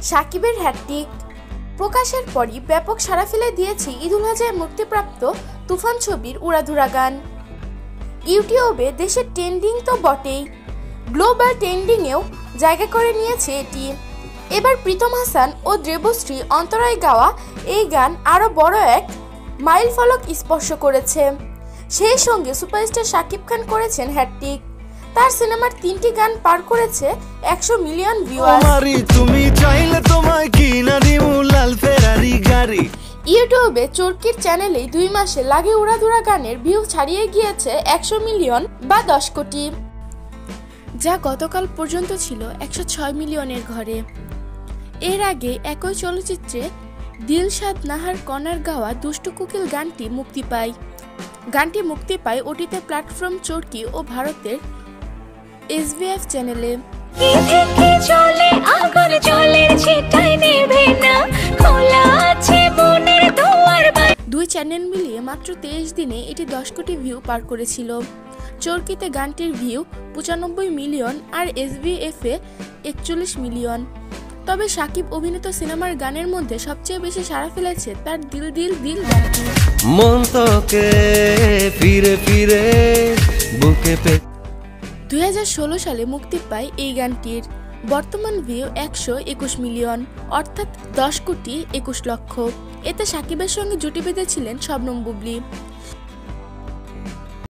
সাকিবের হ্যাটট্রিক প্রকাশের পরই ব্যাপক সাড়া ফেলে দিয়েছে ঈদুল আজহায় মুক্তিপ্রাপ্ত তুফান ছবির উড়াধুরা গান। ইউটিউবে দেশের ট্রেন্ডিং তো বটেই, গ্লোবাল ট্রেন্ডিংয়েও জায়গা করে নিয়েছে এটি। এবার প্রীতম হাসান ও দেবশ্রী অন্তরায় গাওয়া এই গান আরও বড় এক মাইল ফলক স্পর্শ করেছে। সেই সঙ্গে সুপারস্টার শাকিব খান করেছেন হ্যাটট্রিক। তার সিনেমার 3টি গান পার করেছে 100 মিলিয়ন ভিউয়ার্স। ইউটিউবে চরকির চ্যানেলে 2 মাসে লাগে উড়াধুরা গানের ভিউ ছাড়িয়ে গিয়েছে 100 মিলিয়ন বা 10 কোটি, যা গতকাল পর্যন্ত ছিল 106 মিলিয়নের ঘরে। এর আগে একই চলচ্চিত্রে দিলশাদ নাহার কনার গাওয়া দুষ্টু কোকিল গানটি মুক্তি পায় ওটিটি প্ল্যাটফর্ম চরকি ও ভারতের SBF চ্যানেলে। দুই চ্যানেল মিলিয়ে মাত্র 23 দিনে এটি 10 কোটি ভিউ পার করেছিল। চরকিতে গানটির ভিউ 95 মিলিয়ন আর SBF-এ 41 মিলিয়ন। তবে শাকিব অভিনীত সিনেমার গানের মধ্যে সবচেয়ে বেশি সাড়া ফেলেছে তার দিল দিল দিল গানটি। 2016 সালে মুক্তি পায় এই গানটির বর্তমান ভিউ 121 মিলিয়ন, অর্থাৎ 10 কোটি 21 লক্ষ। এতে শাকিবের সঙ্গে জুটি বেঁধেছিলেন শবনম বুবলী।